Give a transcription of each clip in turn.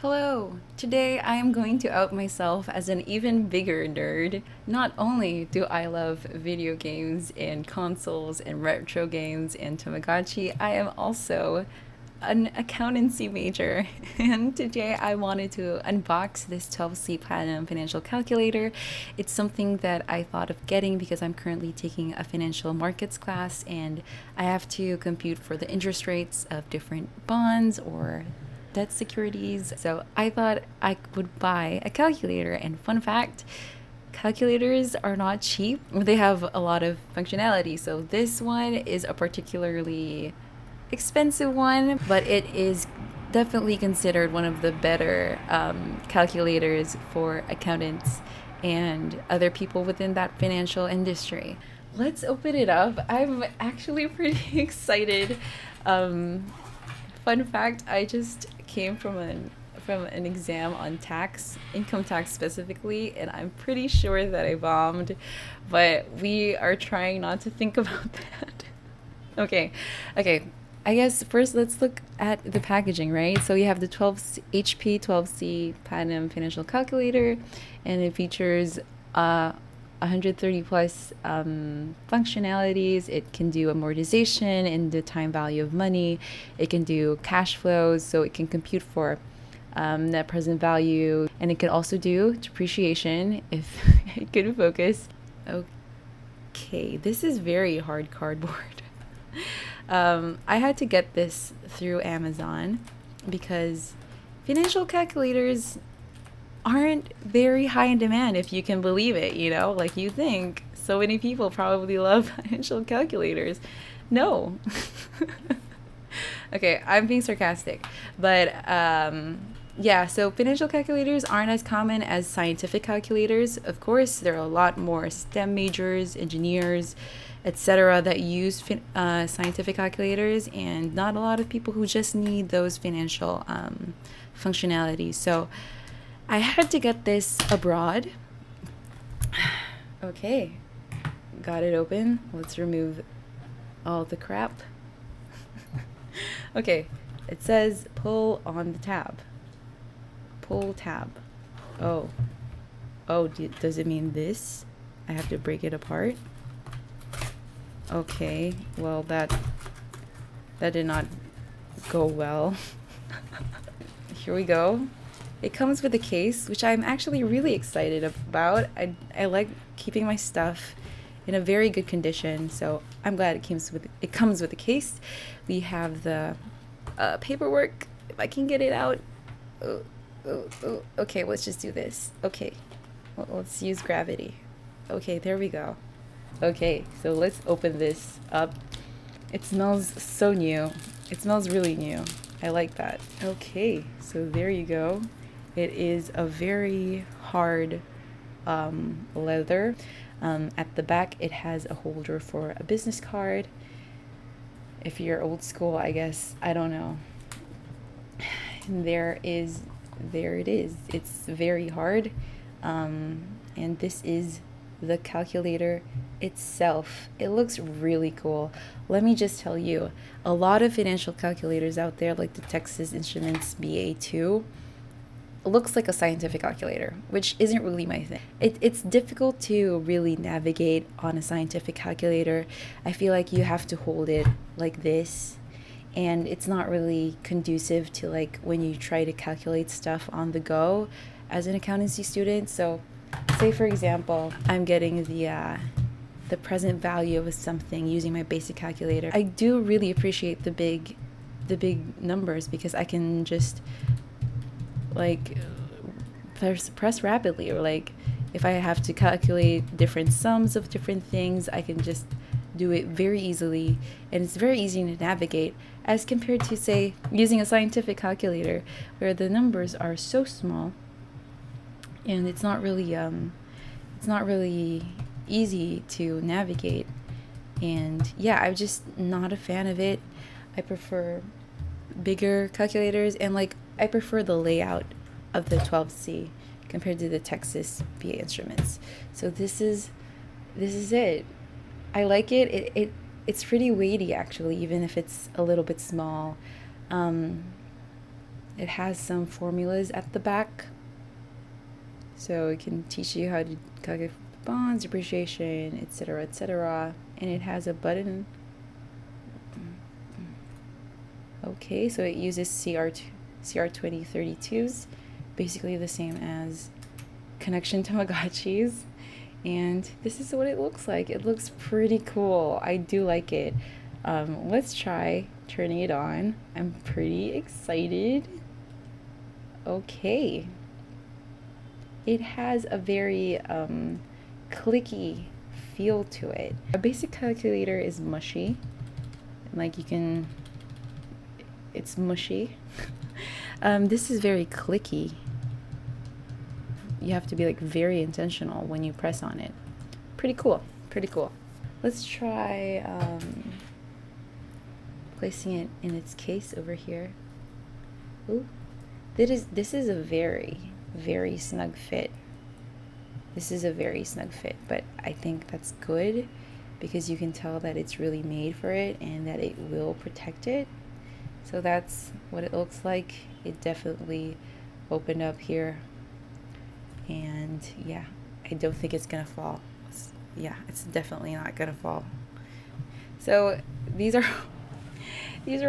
Hello! Today I am going to out myself as an even bigger nerd. Not only do I love video games and consoles and retro games and Tamagotchi, I am also an accountancy major. And today I wanted to unbox this 12C Platinum Financial Calculator. It's something that I thought of getting because I'm currently taking a financial markets class and I have to compute for the interest rates of different bonds or debt securities. So I thought I would buy a calculator. And fun fact, calculators are not cheap. They have a lot of functionality. So this one is a particularly expensive one, but it is definitely considered one of the better calculators for accountants and other people within that financial industry. Let's open it up. I'm actually pretty excited. Fun fact, I just came from an exam on income tax specifically, and I'm pretty sure that I bombed, but we are trying not to think about that. Okay. I guess first let's look at the packaging, right? So you have the 12 HP12C Platinum Financial Calculator, and it features 130 plus functionalities. It can do amortization and the time value of money. It can do cash flows, so it can compute for net present value, and it can also do depreciation if it can focus. Okay, this is very hard cardboard. I had to get this through Amazon because financial calculators aren't very high in demand, if you can believe it, like you think so many people probably love financial calculators. No. Okay, I'm being sarcastic, but yeah, so financial calculators aren't as common as scientific calculators. Of course, there are a lot more STEM majors, engineers, etc. that use scientific calculators, and not a lot of people who just need those financial functionalities. So I had to get this abroad. Okay, got it open. Let's remove all the crap. Okay, it says pull on the tab. Pull tab. Oh, does it mean this? I have to break it apart? Okay, well that did not go well. Here we go. It comes with a case, which I'm actually really excited about. I like keeping my stuff in a very good condition, so I'm glad it comes with a case. We have the paperwork, if I can get it out. Okay, let's just do this. Okay, well, let's use gravity. Okay, there we go. Okay, so let's open this up. It smells so new. It smells really new. I like that. Okay, so there you go. It is a very hard leather. At the back, it has a holder for a business card. If you're old school, I guess, I don't know. There it is. It's very hard. And this is the calculator itself. It looks really cool. Let me just tell you, a lot of financial calculators out there, like the Texas Instruments BA2, looks like a scientific calculator, which isn't really my thing. It's difficult to really navigate on a scientific calculator. I feel like you have to hold it like this, and it's not really conducive to like when you try to calculate stuff on the go as an accountancy student. So say for example, I'm getting the present value of something using my basic calculator. I do really appreciate the big numbers because I can just like press rapidly, or like if I have to calculate different sums of different things, I can just do it very easily, and it's very easy to navigate as compared to say using a scientific calculator where the numbers are so small and it's not really easy to navigate. And yeah, I'm just not a fan of it. I prefer bigger calculators, and like I prefer the layout of the 12C compared to the Texas BA Instruments. So this is it. I like it. It's pretty weighty actually, even if it's a little bit small. It has some formulas at the back, so it can teach you how to calculate bonds, depreciation, etc., etc. And it has a button. Okay, so it uses CR2032s, basically the same as connection Tamagotchis. And this is what it looks like. It looks pretty cool. I do like it. Let's try turning it on. I'm pretty excited. Okay. It has a very clicky feel to it. A basic calculator is mushy. Like you can, it's mushy. This is very clicky. You have to be like very intentional when you press on it. Pretty cool, pretty cool. Let's try placing it in its case over here. Ooh, this is a very snug fit. This is a very snug fit, but I think that's good because you can tell that it's really made for it and that it will protect it. So that's what it looks like. It definitely opened up here. And yeah, I don't think it's gonna fall. It's definitely not gonna fall. So these are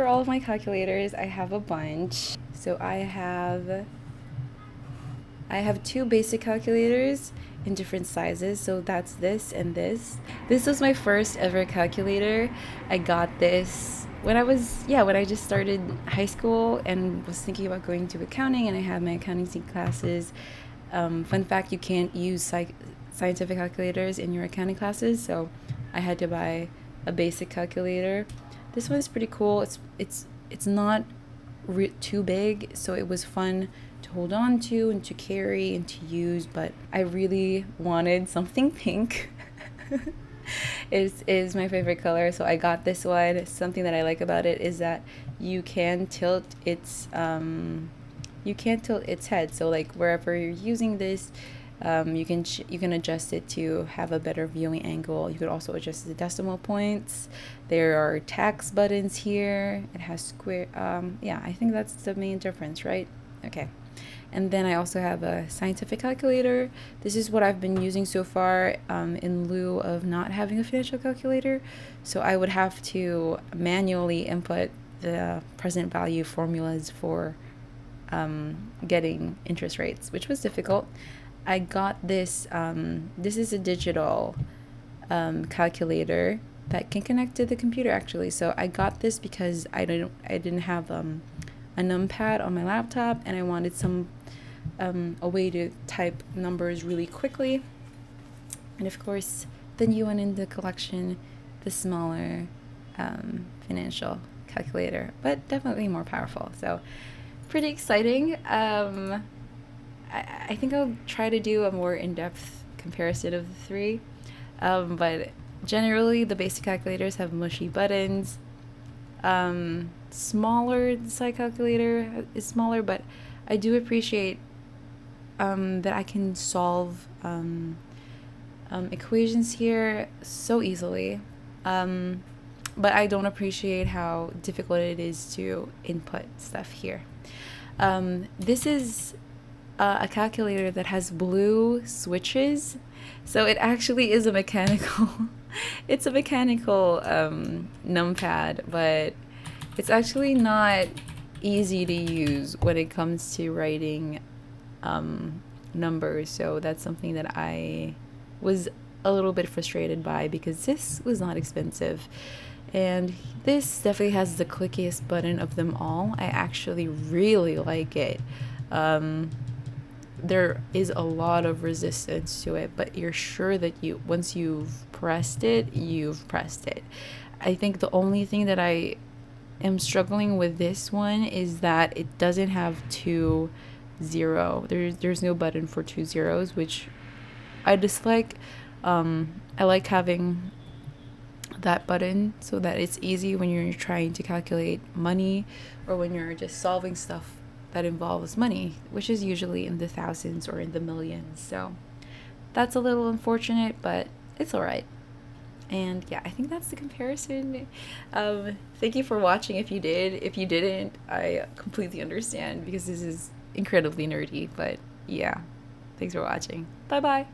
all of my calculators. I have a bunch. So I have 2 basic calculators in different sizes. So that's this and this. This was my first ever calculator. I got this when I just started high school and was thinking about going to accounting, and I had my accounting classes. Fun fact, you can't use scientific calculators in your accounting classes, so I had to buy a basic calculator. This one's pretty cool. It's not too big, so it was fun to hold on to and to carry and to use, but I really wanted something pink. It is my favorite color, so I got this one. Something that I like about it is that you can tilt its head, so like wherever you're using this, you can adjust it to have a better viewing angle. You could also adjust the decimal points. There are tax buttons here. It has square. Yeah, I think that's the main difference, right? Okay. And then I also have a scientific calculator. This is what I've been using so far, in lieu of not having a financial calculator. So I would have to manually input the present value formulas for getting interest rates, which was difficult. I got this. This is a digital calculator that can connect to the computer actually. So I got this because I didn't have a numpad on my laptop, and I wanted a way to type numbers really quickly. And of course, the new one in the collection, the smaller financial calculator, but definitely more powerful. So pretty exciting. I think I'll try to do a more in-depth comparison of the 3. But generally, the basic calculators have mushy buttons. Smaller, the side calculator is smaller, but I do appreciate that I can solve equations here so easily. But I don't appreciate how difficult it is to input stuff here. This is a calculator that has blue switches, so it actually is a mechanical it's a mechanical numpad, but it's actually not easy to use when it comes to writing numbers. So that's something that I was a little bit frustrated by, because this was not expensive. And this definitely has the clickiest button of them all. I actually really like it. There is a lot of resistance to it, but you're sure that once you've pressed it, you've pressed it. I think the only thing that I am struggling with this one is that it doesn't have 2 0. There's no button for 2 zeros, which I dislike. I like having that button so that it's easy when you're trying to calculate money, or when you're just solving stuff that involves money, which is usually in the thousands or in the millions. So that's a little unfortunate, but it's all right. And yeah, I think that's the comparison. Thank you for watching if you did. If you didn't, I completely understand because this is incredibly nerdy. But yeah, thanks for watching. Bye bye.